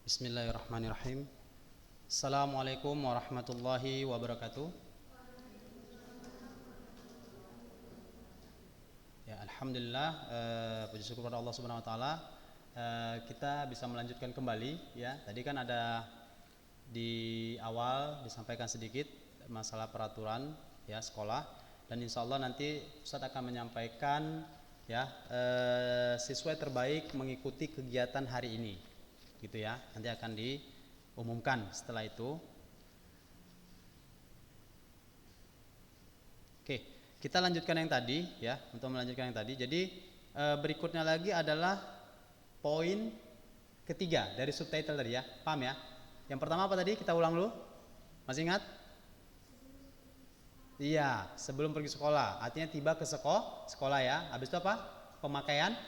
Bismillahirrahmanirrahim. Assalamualaikum warahmatullahi wabarakatuh. Ya, alhamdulillah, puji syukur kepada Allah Subhanahu wa taala. Kita bisa melanjutkan kembali ya. Tadi kan ada di awal disampaikan sedikit masalah peraturan ya sekolah, dan insya Allah nanti Ustadz akan menyampaikan ya siswa terbaik mengikuti kegiatan hari ini gitu ya. Nanti akan diumumkan setelah itu. Oke, kita lanjutkan yang tadi ya, untuk melanjutkan yang tadi. Jadi berikutnya lagi adalah poin ketiga dari subtitle tadi ya. Paham ya? Yang pertama apa tadi? Kita ulang dulu. Masih ingat? Iya, sebelum pergi sekolah. Artinya tiba ke sekolah ya. Habis itu apa? Pemakaian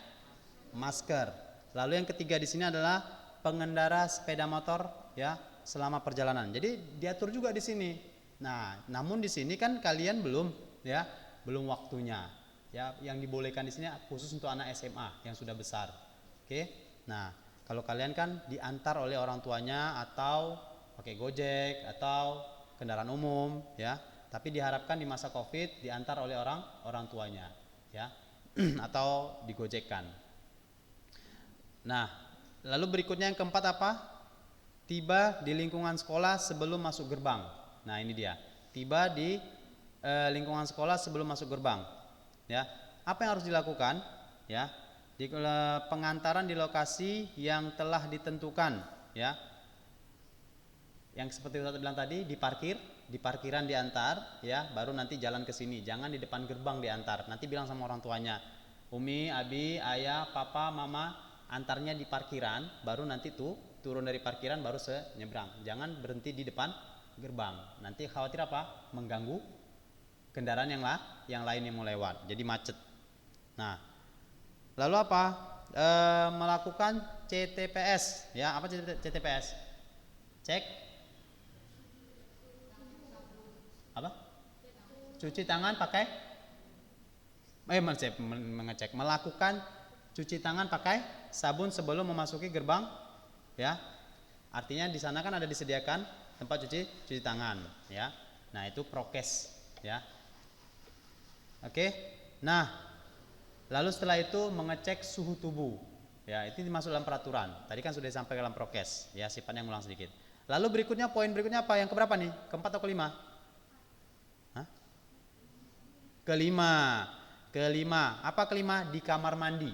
masker. Lalu yang ketiga di sini adalah pengendara sepeda motor ya selama perjalanan. Jadi diatur juga di sini. Nah, namun di sini kan kalian belum ya, belum waktunya. Ya, yang dibolehkan di sini khusus untuk anak SMA yang sudah besar. Oke. Nah, kalau kalian kan diantar oleh orang tuanya atau pakai Gojek atau kendaraan umum ya. Tapi diharapkan di masa Covid diantar oleh orang tuanya ya atau digojekkan. Nah, lalu berikutnya yang keempat apa? Tiba di lingkungan sekolah sebelum masuk gerbang. Nah, ini dia. Tiba di lingkungan sekolah sebelum masuk gerbang. Ya. Apa yang harus dilakukan? Ya. Di pengantaran di lokasi yang telah ditentukan, ya. Yang seperti Ustaz bilang tadi, di parkiran diantar, ya, baru nanti jalan ke sini. Jangan di depan gerbang diantar. Nanti bilang sama orang tuanya, Umi, Abi, Ayah, Papa, Mama, antarnya di parkiran, baru nanti tuh turun dari parkiran baru senyebrang. Jangan berhenti di depan gerbang. Nanti khawatir apa? Mengganggu kendaraan yang lain yang mau lewat. Jadi macet. Nah, lalu apa? Melakukan CTPS, ya. Apa CTPS? Cek apa? Cuci tangan pakai mengecek, melakukan cuci tangan pakai sabun sebelum memasuki gerbang, ya. Artinya di sana kan ada disediakan tempat cuci tangan, ya. Nah, itu prokes, ya. Oke. Nah, lalu setelah itu mengecek suhu tubuh, ya. Itu dimasuk dalam peraturan. Tadi kan sudah disampaikan dalam prokes, ya. Sifatnya ngulang sedikit. Lalu berikutnya, poin berikutnya apa? Yang keberapa nih? Keempat atau kelima? Hah? Kelima. Apa kelima? Di kamar mandi.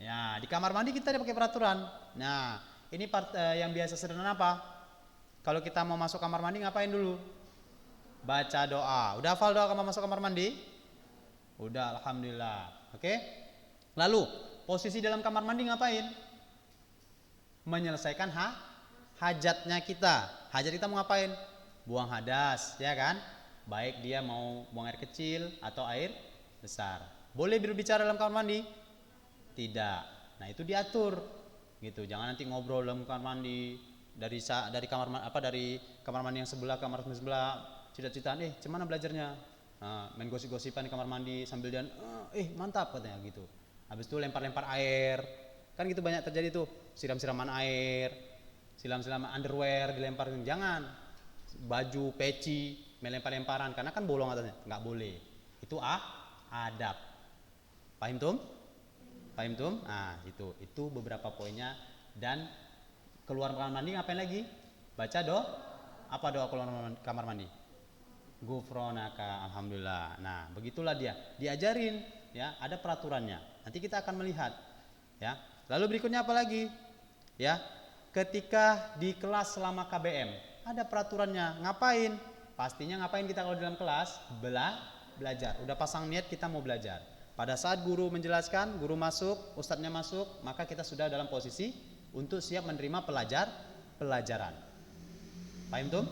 Ya, di kamar mandi kita pakai peraturan. Nah, ini yang biasa sederhana apa? Kalau kita mau masuk kamar mandi ngapain dulu? Baca doa. Udah hafal doa kalau masuk kamar mandi? Udah, alhamdulillah. Oke? Lalu, posisi dalam kamar mandi ngapain? Menyelesaikan hajatnya kita. Hajat kita mau ngapain? Buang hadas, ya kan? Baik dia mau buang air kecil atau air besar. Boleh berbicara dalam kamar mandi? Tidak. Nah, itu diatur gitu. Jangan nanti ngobrol dalam kamar mandi dari kamar mandi yang sebelah kamar sebelah, cita-citaan cuman belajarnya. Nah, main gosip-gosipan di kamar mandi sambil dia mantap katanya gitu. Habis itu lempar-lempar air. Kan gitu banyak terjadi tuh, siram-siraman air, silam-silaman underwear dilemparin. Jangan. Baju, peci, melempar-lemparan karena kan bolong atasnya. Enggak boleh. Itu adab. Paham tuh? Paham tuh? Nah, itu beberapa poinnya. Dan keluar kamar mandi ngapain lagi? Baca doa. Apa doa keluar kamar mandi? Gufronaka, alhamdulillah. Nah, begitulah dia. Diajarin, ya, ada peraturannya. Nanti kita akan melihat, ya. Lalu berikutnya apa lagi? Ya, ketika di kelas selama KBM, ada peraturannya. Ngapain? Pastinya ngapain kita kalau di dalam kelas? Belajar. Udah pasang niat kita mau belajar. Pada saat guru menjelaskan, guru masuk, ustadznya masuk, maka kita sudah dalam posisi untuk siap menerima pelajaran. Paham tuh?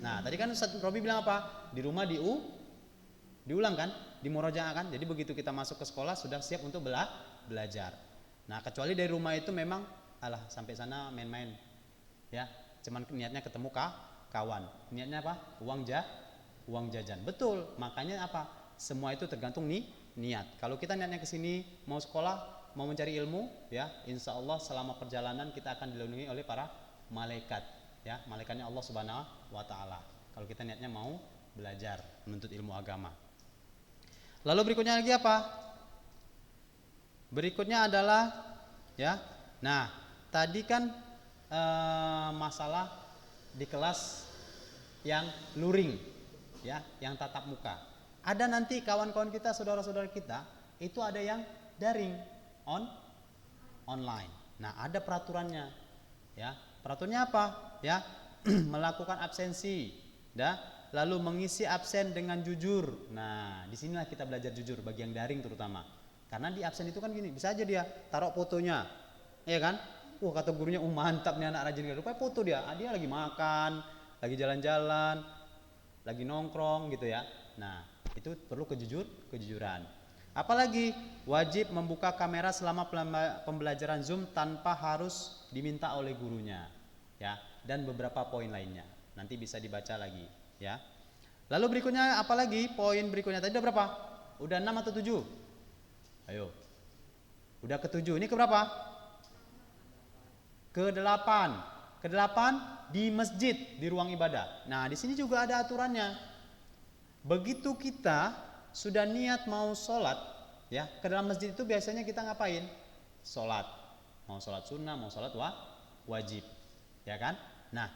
Nah, tadi kan Ustadz Robi bilang apa? Di rumah diulang kan? Dimurojaah kan? Jadi begitu kita masuk ke sekolah sudah siap untuk belajar. Nah, kecuali dari rumah itu memang sampai sana main-main. Ya, cuman niatnya ketemu kawan. Niatnya apa? Uang jajan. Betul. Makanya apa? Semua itu tergantung niat. Kalau kita niatnya ke sini mau sekolah, mau mencari ilmu, ya, insya Allah selama perjalanan kita akan dilindungi oleh para malaikat, ya, malaikatnya Allah Subhanahu wa Ta'ala. Kalau kita niatnya mau belajar menuntut ilmu agama. Lalu berikutnya lagi apa? Berikutnya adalah, ya, nah tadi kan masalah di kelas yang luring, ya, yang tatap muka. Ada nanti kawan-kawan kita, saudara-saudara kita itu ada yang daring, online. Nah, ada peraturannya, ya. Peraturannya apa? Ya, melakukan absensi, dah, lalu mengisi absen dengan jujur. Nah, disinilah kita belajar jujur bagi yang daring terutama. Karena di absen itu kan gini, bisa aja dia taruh fotonya, ya kan? Kata gurunya, mantap nih anak rajin. Rupanya foto dia lagi makan, lagi jalan-jalan, lagi nongkrong gitu ya. Nah, itu perlu kejujuran. Apalagi wajib membuka kamera selama pembelajaran Zoom tanpa harus diminta oleh gurunya, ya, dan beberapa poin lainnya. Nanti bisa dibaca lagi, ya. Lalu berikutnya apalagi? Poin berikutnya tadi udah berapa? Udah 6 atau 7? Ayo. Udah ke 7. Ini ke berapa? Ke 8. Ke 8 di masjid, di ruang ibadah. Nah, di sini juga ada aturannya. Begitu kita sudah niat mau sholat, ya, ke dalam masjid itu biasanya kita ngapain? Sholat. Mau sholat sunnah, mau sholat wajib, ya kan? Nah,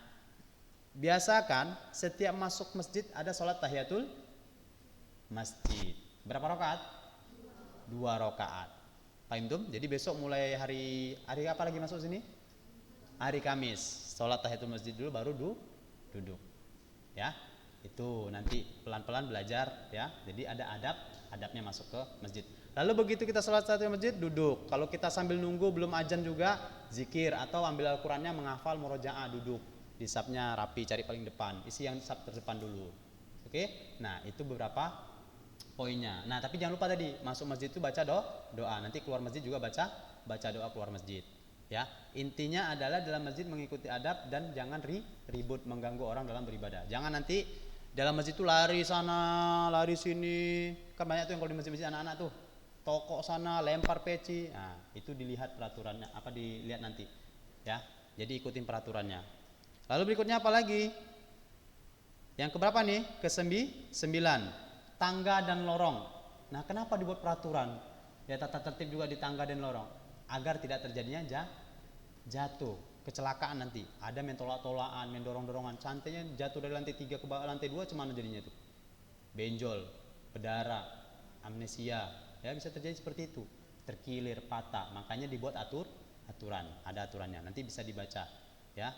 biasakan setiap masuk masjid ada sholat tahiyatul masjid. Berapa rakaat? 2 rakaat. Paham tuh? Jadi besok mulai hari apa lagi masuk sini? Hari Kamis. Sholat tahiyatul masjid dulu baru duduk. Ya. Itu nanti pelan-pelan belajar, ya. Jadi ada adabnya masuk ke masjid. Lalu begitu kita sholat tahiyatul masjid duduk. Kalau kita sambil nunggu belum azan juga zikir atau ambil Al-Qur'annya menghafal murojaah, duduk. Di safnya rapi, cari paling depan. Isi yang saf terdepan dulu. Oke? Nah, itu beberapa poinnya. Nah, tapi jangan lupa tadi masuk masjid itu baca doa. Nanti keluar masjid juga baca doa keluar masjid. Ya, intinya adalah dalam masjid mengikuti adab dan jangan ribut mengganggu orang dalam beribadah. Jangan nanti dalam masjid itu lari sana, lari sini. Kan banyak tuh yang kalau di masjid-masjid anak-anak tuh tokok sana, lempar peci. Nah, itu dilihat peraturannya, dilihat nanti. Ya, jadi ikutin peraturannya. Lalu berikutnya apa lagi? Yang keberapa nih? Ke-9. Tangga dan lorong. Nah, kenapa dibuat peraturan? Ya, tata tertib juga di tangga dan lorong agar tidak terjadinya jatuh, kecelakaan nanti. Ada main tolak-tolakan, main dorong-dorongan, santainya jatuh dari lantai 3 ke lantai 2, cuman jadinya tuh? Benjol, berdarah, amnesia. Ya, bisa terjadi seperti itu. Terkilir, patah. Makanya dibuat aturan, ada aturannya. Nanti bisa dibaca, ya.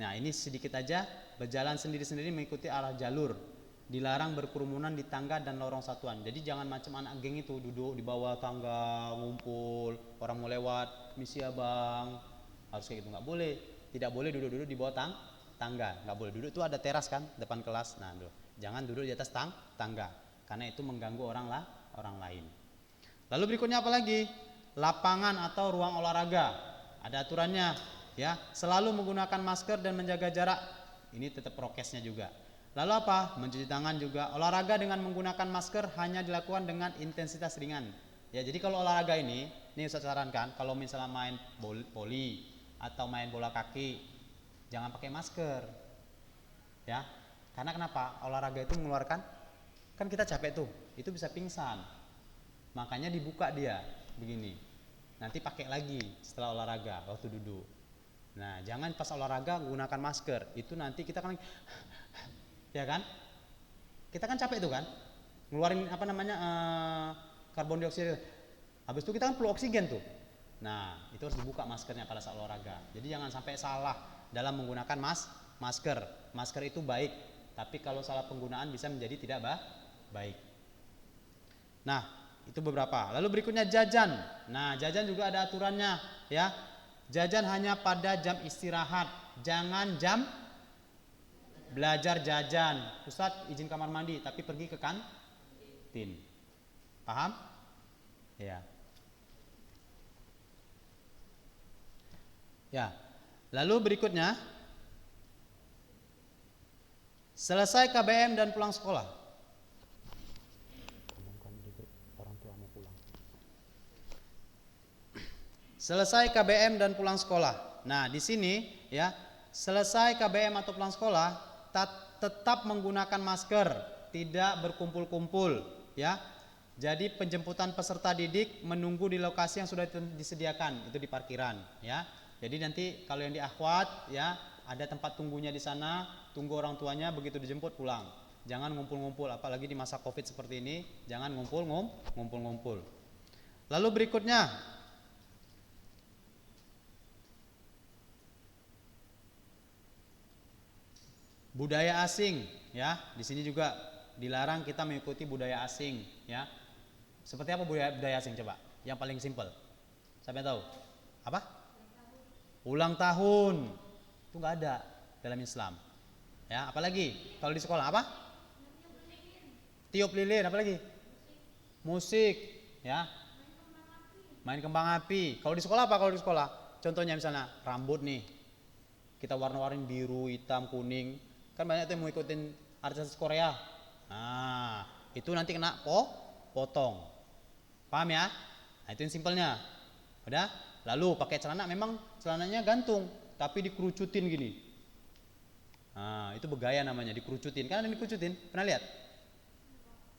Nah, ini sedikit aja. Berjalan sendiri-sendiri mengikuti arah jalur. Dilarang berkerumunan di tangga dan lorong satuan. Jadi jangan macam anak geng itu duduk di bawah tangga, ngumpul, orang mau lewat, misi ya bang, harus kayak gitu, nggak boleh. Tidak boleh duduk-duduk di bawah tangga, nggak boleh. Duduk itu ada teras kan depan kelas. Nah, jangan duduk di atas tangga, karena itu mengganggu orang lain. Lalu berikutnya apa lagi? Lapangan atau ruang olahraga, ada aturannya, ya. Selalu menggunakan masker dan menjaga jarak. Ini tetap prokesnya juga. Lalu apa? Mencuci tangan juga. Olahraga dengan menggunakan masker hanya dilakukan dengan intensitas ringan. Ya, jadi kalau olahraga ini Ustaz sarankan kalau misalnya main voli atau main bola kaki, jangan pakai masker. Ya. Karena kenapa? Olahraga itu mengeluarkan, kan kita capek tuh, itu bisa pingsan. Makanya dibuka dia begini. Nanti pakai lagi setelah olahraga waktu duduk. Nah, jangan pas olahraga menggunakan masker. Itu nanti kita kan ya kan? Kita kan capek tuh kan? Ngeluarin karbon dioksida. Habis itu kita kan perlu oksigen tuh. Nah, itu harus dibuka maskernya pada saat olahraga. Jadi jangan sampai salah dalam menggunakan masker. Masker itu baik, tapi kalau salah penggunaan bisa menjadi tidak baik. Nah, itu beberapa. Lalu berikutnya jajan. Nah, jajan juga ada aturannya, ya. Jajan hanya pada jam istirahat, jangan jam belajar jajan. Ustadz izin kamar mandi tapi pergi ke kantin. Paham? Ya. Ya. Lalu berikutnya, selesai KBM dan pulang sekolah. Orang tua mau pulang. Selesai KBM dan pulang sekolah. Nah, di sini ya, selesai KBM atau pulang sekolah tetap menggunakan masker, tidak berkumpul-kumpul ya. Jadi penjemputan peserta didik menunggu di lokasi yang sudah disediakan, itu di parkiran ya. Jadi nanti kalau yang di akhwat ya, ada tempat tunggunya di sana, tunggu orang tuanya, begitu dijemput pulang. Jangan ngumpul-ngumpul, apalagi di masa Covid seperti ini, jangan ngumpul-ngumpul. Lalu berikutnya, budaya asing ya. Di sini juga dilarang kita mengikuti budaya asing ya. Seperti apa budaya asing coba? Yang paling simpel. Siapa yang tahu? Apa? Ulang tahun. Itu enggak ada dalam Islam. Ya, apalagi kalau di sekolah apa? Tiup lilin, apalagi? Musik, ya. Main kembang api. Kalau di sekolah apa kalau di sekolah? Contohnya misalnya rambut nih. Kita warna-warnain biru, hitam, kuning. Kan banyak tuh yang mau ikutin artis Korea. Nah, itu nanti kena potong. Paham ya? Nah, itu yang simpelnya. Udah? Lalu pakai celana, memang celananya gantung, tapi dikerucutin gini. Nah, itu bergaya namanya, dikerucutin. Kan ada yang dikerucutin? Pernah lihat?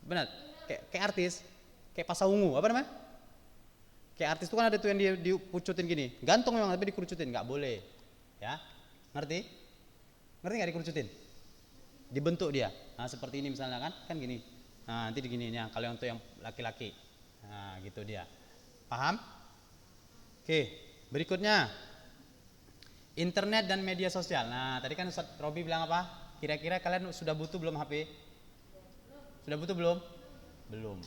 Benar? Kayak artis, kayak pasar ungu, apa namanya? Kayak artis itu kan ada tuh yang dikurucutin gini. Gantung memang, tapi dikerucutin, nggak boleh. Ya? Ngerti? Ngerti nggak dikerucutin? Dibentuk dia. Nah, seperti ini misalnya kan gini. Nah, nanti digininya kalau untuk yang laki-laki. Nah, gitu dia. Paham? Oke, berikutnya internet dan media sosial. Nah, tadi kan Ustaz Robi bilang apa? Kira-kira kalian sudah butuh belum HP? Sudah butuh belum? Belum.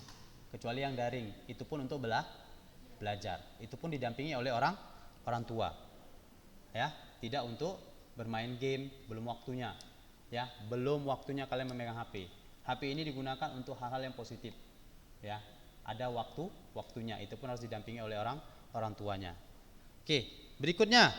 Kecuali yang daring. Itu pun untuk belajar. Itu pun didampingi oleh orang tua. Ya, tidak untuk bermain game, belum waktunya. Ya, belum waktunya kalian memegang HP. HP ini digunakan untuk hal-hal yang positif. Ya, ada waktunya. Itu pun harus didampingi oleh orang tuanya. Oke, berikutnya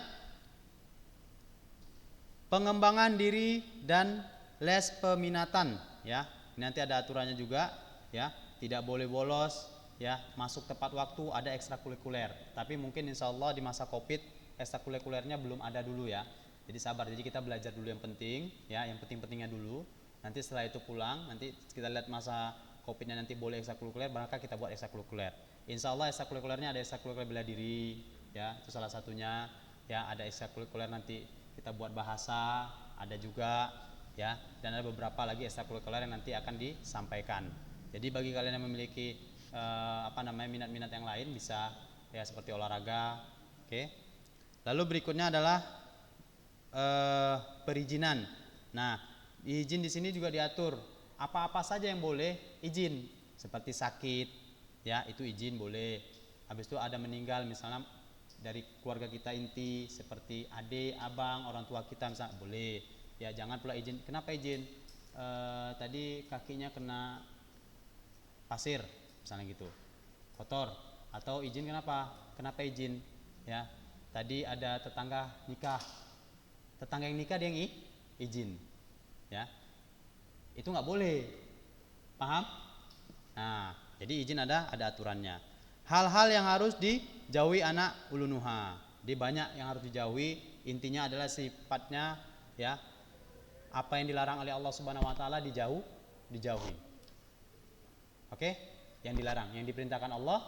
pengembangan diri dan les peminatan. Ya, nanti ada aturannya juga. Ya, tidak boleh bolos. Ya, masuk tepat waktu, ada ekstrakurikuler. Tapi mungkin insya Allah di masa Covid ekstrakurikulernya belum ada dulu ya. Jadi sabar, jadi kita belajar dulu yang penting, ya, yang penting-pentingnya dulu. Nanti setelah itu pulang, nanti kita lihat masa Covid-nya nanti boleh ekstrakurikuler, maka kita buat ekstrakurikuler. Insya Allah ekstrakurikulernya ada ekstrakurikuler bela diri, ya, itu salah satunya. Ya, ada ekstrakurikuler nanti kita buat bahasa, ada juga, ya, dan ada beberapa lagi ekstrakurikuler yang nanti akan disampaikan. Jadi bagi kalian yang memiliki minat-minat yang lain bisa ya seperti olahraga, oke. Lalu berikutnya adalah perizinan. Nah, izin di sini juga diatur apa-apa saja yang boleh izin, seperti sakit, ya itu izin boleh. Habis itu ada meninggal misalnya dari keluarga kita inti seperti adik, abang, orang tua kita misalnya boleh. Ya jangan pula izin. Kenapa izin? Tadi kakinya kena pasir misalnya gitu, kotor. Atau izin kenapa? Kenapa izin? Ya tadi ada tetangga nikah. Tetangga yang nikah dia yang izin, ya itu nggak boleh, paham? Nah, jadi izin ada aturannya. Hal-hal yang harus dijauhi anak ulunuha, di banyak yang harus dijauhi. Intinya adalah sifatnya, ya apa yang dilarang oleh Allah Subhanahu Wa Taala dijauhi. Oke, yang dilarang, yang diperintahkan Allah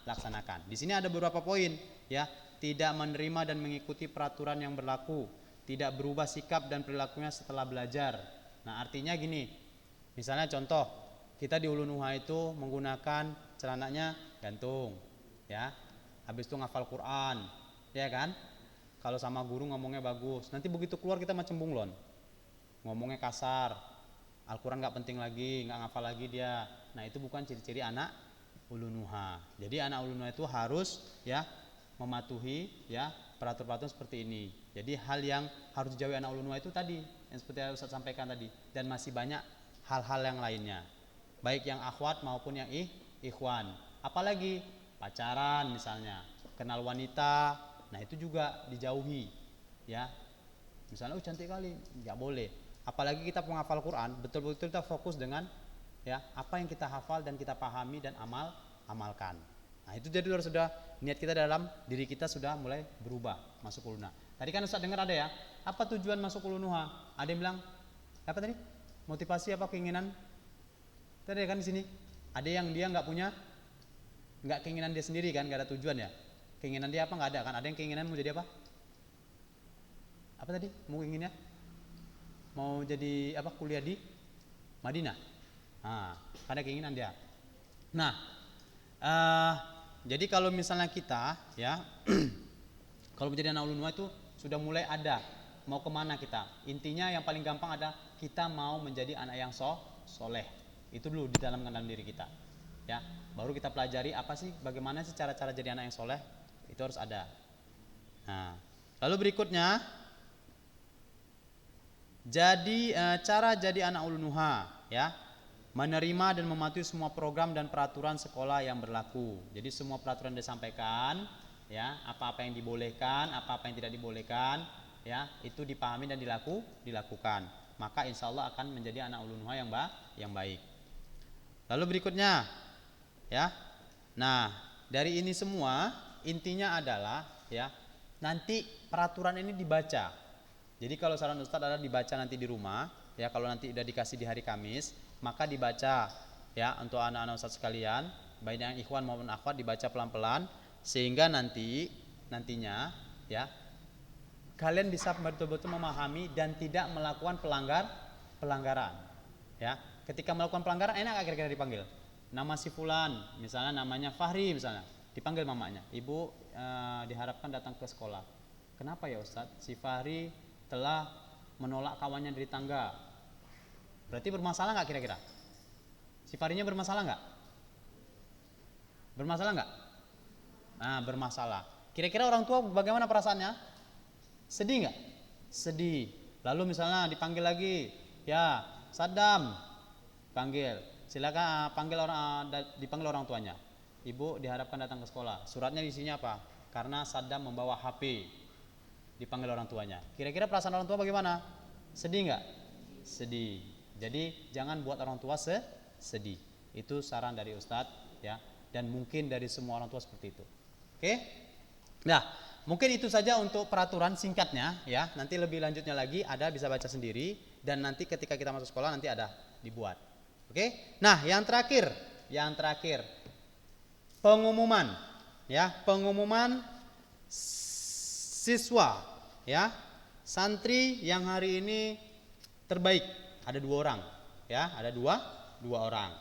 laksanakan. Di sini ada beberapa poin, ya. Tidak menerima dan mengikuti peraturan yang berlaku, tidak berubah sikap dan perilakunya setelah belajar. Nah, artinya gini, misalnya contoh, kita di Ulu Nuha itu menggunakan celananya gantung, ya. Habis itu ngafal Quran, ya kan? Kalau sama guru ngomongnya bagus, nanti begitu keluar kita macam bunglon, ngomongnya kasar, Al-Quran nggak penting lagi, nggak ngafal lagi dia. Nah, itu bukan ciri-ciri anak Ulu Nuha. Jadi anak Ulu Nuha itu harus, ya, mematuhi, ya, peraturan-peraturan seperti ini. Jadi hal yang harus dijauhi anak ulun itu tadi yang seperti yang Ustaz sampaikan tadi, dan masih banyak hal-hal yang lainnya, baik yang akhwat maupun yang ikhwan. Apalagi pacaran misalnya, kenal wanita, nah itu juga dijauhi, ya. Misalnya cantik kali, nggak boleh. Apalagi kita penghafal Quran, betul-betul kita fokus dengan, ya, apa yang kita hafal dan kita pahami dan amalkan. Nah itu jadi harus sudah niat kita dalam diri kita sudah mulai berubah masuk ulun. Tadi kan Ustaz dengar ada ya, apa tujuan masuk ulun Nuha? Ada yang bilang apa tadi? Motivasi apa keinginan? Tadi kan di sini ada yang dia nggak punya, nggak keinginan dia sendiri kan, nggak ada tujuan ya. Keinginan dia apa nggak ada kan? Ada yang keinginan mau jadi apa? Apa tadi? Mau inginnya? Mau jadi apa? Kuliah di Madinah. Nah, ada keinginan dia. Nah, jadi kalau misalnya kita ya, kalau menjadi anak ulun Nuha itu sudah mulai ada mau kemana kita. Intinya yang paling gampang ada kita mau menjadi anak yang soleh. Itu dulu di dalam diri kita. Ya, baru kita pelajari apa sih, bagaimana sih cara-cara jadi anak yang soleh. Itu harus ada. Nah, lalu berikutnya, cara jadi anak ulun Nuha, ya, menerima dan mematuhi semua program dan peraturan sekolah yang berlaku. Jadi semua peraturan disampaikan, ya, apa-apa yang dibolehkan, apa-apa yang tidak dibolehkan, ya, itu dipahami dan dilakukan. Maka insya Allah akan menjadi anak ulun Nuha yang baik. Lalu berikutnya, ya, nah dari ini semua intinya adalah, ya, nanti peraturan ini dibaca. Jadi kalau saran Ustadz adalah dibaca nanti di rumah, ya, kalau nanti udah dikasih di hari Kamis, maka dibaca, ya, untuk anak-anak Ustadz sekalian, baik yang ikhwan maupun akhwat, dibaca pelan-pelan sehingga nantinya, ya, kalian bisa betul-betul memahami dan tidak melakukan pelanggaran, ya. Ketika melakukan pelanggaran enak gak kira-kira dipanggil? Nama si fulan, misalnya namanya Fahri misalnya, dipanggil mamanya, ibu diharapkan datang ke sekolah. Kenapa ya Ustadz? Si Fahri telah menolak kawannya dari tangga. Berarti bermasalah nggak kira-kira? Si Fahrinya bermasalah nggak? Bermasalah nggak? Nah, bermasalah. Kira-kira orang tua bagaimana perasaannya? Sedih nggak? Sedih. Lalu misalnya dipanggil lagi, ya Saddam, panggil. Silakan dipanggil orang tuanya. Ibu diharapkan datang ke sekolah. Suratnya isinya apa? Karena Saddam membawa HP. Dipanggil orang tuanya. Kira-kira perasaan orang tua bagaimana? Sedih nggak? Sedih. Jadi jangan buat orang tua sedih. Itu saran dari Ustadz, ya. Dan mungkin dari semua orang tua seperti itu. Oke? Nah, mungkin itu saja untuk peraturan singkatnya, ya. Nanti lebih lanjutnya lagi ada bisa baca sendiri dan nanti ketika kita masuk sekolah nanti ada dibuat. Oke? Nah, yang terakhir pengumuman, ya, pengumuman siswa, ya, santri yang hari ini terbaik ada 2 orang, ya, ada dua orang.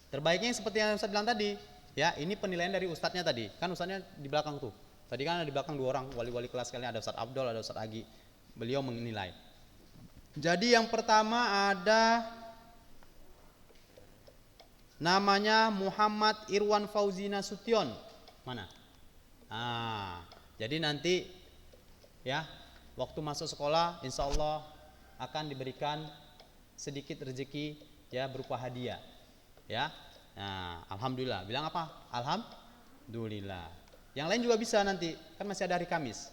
Terbaiknya seperti yang Ustadz bilang tadi, ya, ini penilaian dari ustadznya tadi, kan ustadznya di belakang tuh. Tadi kan ada di belakang 2 orang wali-wali kelas kalian, ada Ustadz Abdul, ada Ustadz Agi. Beliau menilai. Jadi yang pertama ada namanya Muhammad Irwan Fauzi Nasution. Mana? Jadi nanti, ya, waktu masuk sekolah insya Allah akan diberikan sedikit rezeki, ya, berupa hadiah, ya. Nah, alhamdulillah. Bilang apa? Alhamdulillah. Yang lain juga bisa nanti, kan masih ada hari Kamis.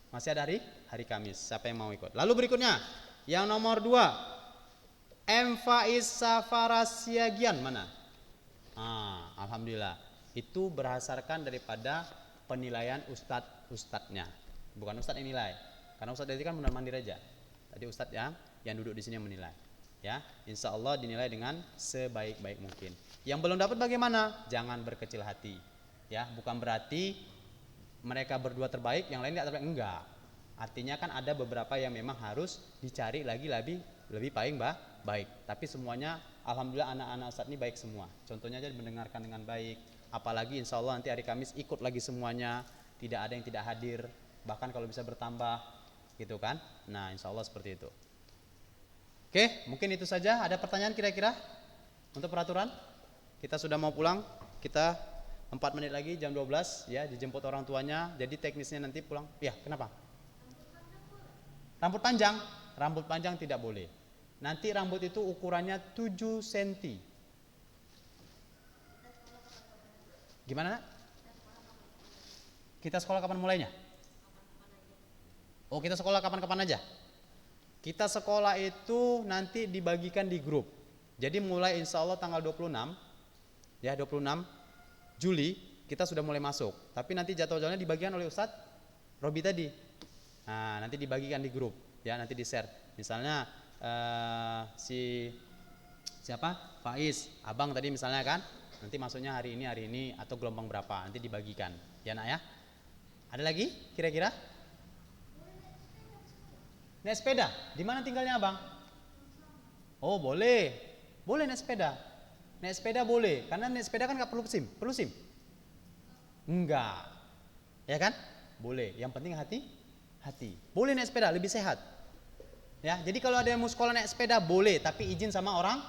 Masih ada hari Kamis. Siapa yang mau ikut? Lalu berikutnya, yang nomor 2, M. Faiz Safarasiagian. Mana? Alhamdulillah. Itu berdasarkan daripada penilaian ustadznya. Bukan ustadz yang nilai. Karena ustadz tadi kan benar mandiri aja. Tadi ustadz yang duduk di sini yang menilai. Ya, insya Allah dinilai dengan sebaik-baik mungkin. Yang belum dapat bagaimana? Jangan berkecil hati. Ya, bukan berarti mereka berdua terbaik, yang lain tidak terbaik, enggak. Artinya kan ada beberapa yang memang harus dicari lagi lebih baik. Tapi semuanya alhamdulillah anak-anak Ustadz ini baik semua. Contohnya aja mendengarkan dengan baik. Apalagi insya Allah nanti hari Kamis ikut lagi semuanya, tidak ada yang tidak hadir, bahkan kalau bisa bertambah, gitu kan? Nah, insya Allah seperti itu. Oke, mungkin itu saja. Ada pertanyaan kira-kira untuk peraturan? Kita sudah mau pulang. Kita 4 menit lagi jam 12, ya, dijemput orang tuanya. Jadi teknisnya nanti pulang. Ya, kenapa? Rambut panjang tidak boleh. Nanti rambut itu ukurannya 7 cm. Gimana? Kita sekolah kapan mulainya? Oh, kita sekolah kapan-kapan aja? Kita sekolah itu nanti dibagikan di grup. Jadi mulai insya Allah tanggal 26, ya, 26 Juli kita sudah mulai masuk. Tapi nanti jadwalnya dibagikan oleh Ustadz Robi tadi. Nah, nanti dibagikan di grup, ya, nanti di-share. Misalnya siapa? Faiz, Abang tadi misalnya kan. Nanti masuknya hari ini atau gelombang berapa, nanti dibagikan. Ya, Nak ya. Ada lagi kira-kira? Naik sepeda, di mana tinggalnya Abang? Oh, boleh. Boleh naik sepeda. Naik sepeda boleh, karena naik sepeda kan nggak perlu SIM. Perlu SIM? Enggak. Ya kan? Boleh. Yang penting hati. Boleh naik sepeda, lebih sehat. Ya, jadi kalau ada yang mau sekolah naik sepeda boleh, tapi izin sama orang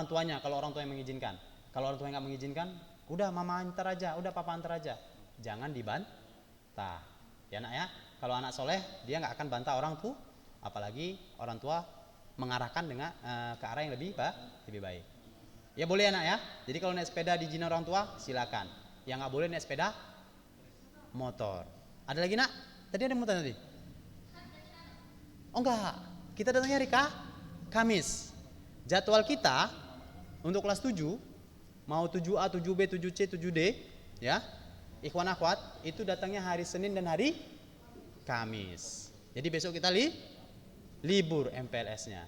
tuanya kalau orang tua yang mengizinkan. Kalau orang tua yang nggak mengizinkan, udah mama antar aja, udah papa antar aja. Jangan dibantah. Ya, Nak ya. Kalau anak soleh dia nggak akan bantah orang tua, apalagi orang tua mengarahkan dengan ke arah yang lebih baik. Ya boleh anak ya. Jadi kalau naik sepeda diizinin orang tua silakan. Yang nggak boleh naik sepeda motor. Ada lagi Nak? Tadi ada motor tadi? Oh enggak. Kita datangnya hari Kamis. Jadwal kita untuk kelas 7 mau 7A, 7B, 7C, 7D ya. Ikhwan akhwat itu datangnya hari Senin dan hari Kamis. Jadi besok kita libur MPLS-nya.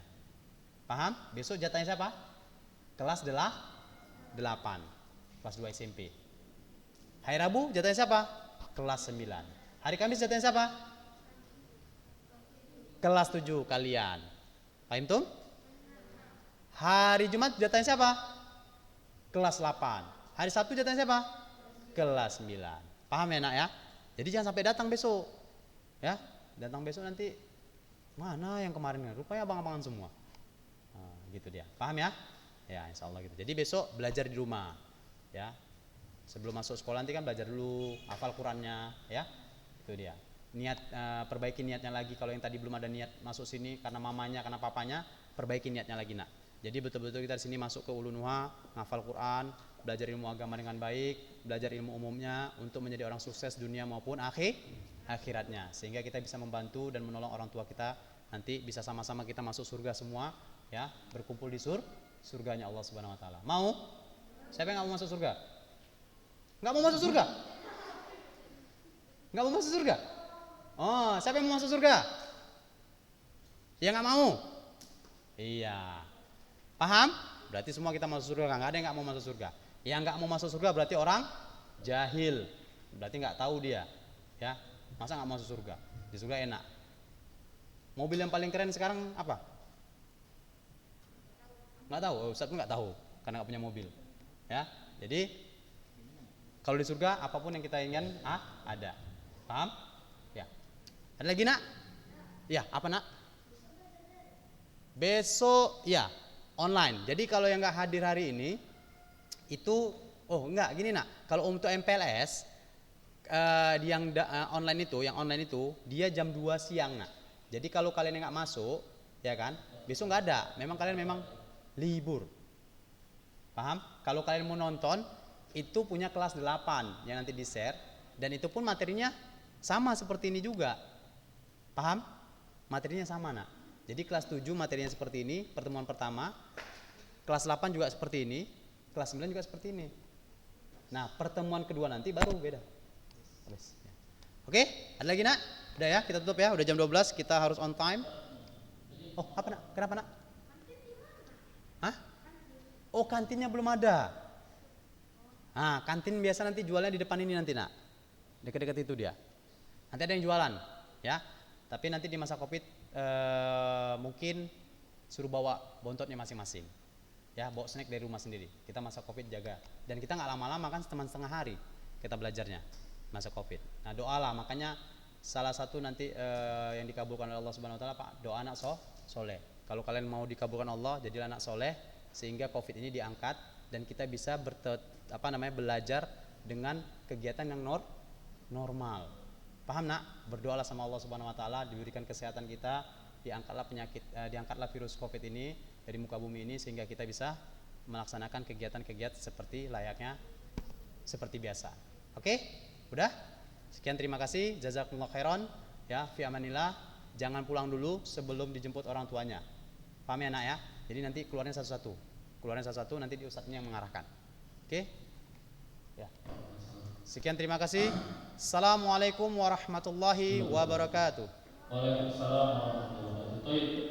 Paham? Besok jatahnya siapa? Kelas 8. Kelas 2 SMP. Hari Rabu jatahnya siapa? Kelas 9. Hari Kamis jatahnya siapa? Kelas 7 kalian. Paham tuh? Hari Jumat jatahnya siapa? Kelas 8. Hari Sabtu jatahnya siapa? Kelas 9. Paham ya Nak ya? Jadi jangan sampai datang besok. Ya, datang besok nanti mana yang kemarin? Rupanya abang-abangan semua. Nah, gitu dia. Paham ya? Ya, insya Allah gitu. Jadi besok belajar di rumah. Ya. Sebelum masuk sekolah nanti kan belajar dulu, hafal Qurannya, ya. Itu dia. Niat perbaiki niatnya lagi kalau yang tadi belum ada niat masuk sini karena mamanya, karena papanya, perbaiki niatnya lagi, Nak. Jadi betul-betul kita di sini masuk ke Ulunuha, ngafal Quran, belajar ilmu agama dengan baik, belajar ilmu umumnya untuk menjadi orang sukses dunia maupun akhiratnya, sehingga kita bisa membantu dan menolong orang tua kita, nanti bisa sama-sama kita masuk surga semua, ya, berkumpul di surganya Allah Subhanahu wa taala. Mau? Siapa yang enggak mau masuk surga? Enggak mau masuk surga? Enggak mau masuk surga? Oh, siapa yang mau masuk surga? Yang enggak mau? Iya. Paham? Berarti semua kita masuk surga, enggak ada yang enggak mau masuk surga. Yang enggak mau masuk surga berarti orang jahil. Berarti enggak tahu dia, ya. Masa enggak masuk surga? Di surga enak. Mobil yang paling keren sekarang apa? Enggak tahu. Ustaz pun enggak tahu karena enggak punya mobil. Ya. Jadi kalau di surga apapun yang kita inginkan ada. Paham? Ya. Ada lagi, Nak? Ya, apa, Nak? Besok ya online. Jadi kalau yang enggak hadir hari ini itu enggak gini, Nak. Kalau untuk MPLS yang online itu dia jam 2 siang, Nak. Jadi kalau kalian enggak masuk, ya kan? Besok enggak ada. Memang kalian memang libur. Paham? Kalau kalian mau nonton itu punya kelas 8 yang nanti di-share dan itu pun materinya sama seperti ini juga. Paham? Materinya sama, Nak. Jadi kelas 7 materinya seperti ini, pertemuan pertama. Kelas 8 juga seperti ini, kelas 9 juga seperti ini. Nah, pertemuan kedua nanti baru beda. Oke, ada lagi, Nak? Udah ya, kita tutup ya. Udah jam 12, kita harus on time. Oh, apa, Nak? Kenapa, Nak? Hah? Oh, kantinnya belum ada. Nah, kantin biasa nanti jualnya di depan ini nanti, Nak. Dekat-dekat itu dia. Nanti ada yang jualan, ya. Tapi nanti di masa Covid mungkin suruh bawa bontotnya masing-masing. Ya, bawa snack dari rumah sendiri. Kita masa Covid jaga. Dan kita nggak lama-lama kan, teman setengah hari kita belajarnya masa Covid. Nah, doalah, makanya salah satu nanti yang dikabulkan oleh Allah Subhanahu wa taala, Pak, doa anak soleh. Kalau kalian mau dikabulkan Allah, jadilah anak soleh sehingga Covid ini diangkat dan kita bisa belajar dengan kegiatan yang normal. Paham, Nak? Berdoalah sama Allah Subhanahu wa taala, diberikan kesehatan kita, diangkatlah virus Covid ini dari muka bumi ini sehingga kita bisa melaksanakan kegiatan-kegiatan seperti layaknya seperti biasa. Oke? Udah? Sekian, terima kasih. Jazakumullah khairan. Ya, fi amanillah. Jangan pulang dulu sebelum dijemput orang tuanya. Paham ya, Nak ya? Jadi nanti keluarnya satu-satu. Nanti di ustadznya yang mengarahkan. Oke? Ya. Sekian, terima kasih. Assalamualaikum warahmatullahi wabarakatuh. Waalaikumsalam warahmatullahi wabarakatuh.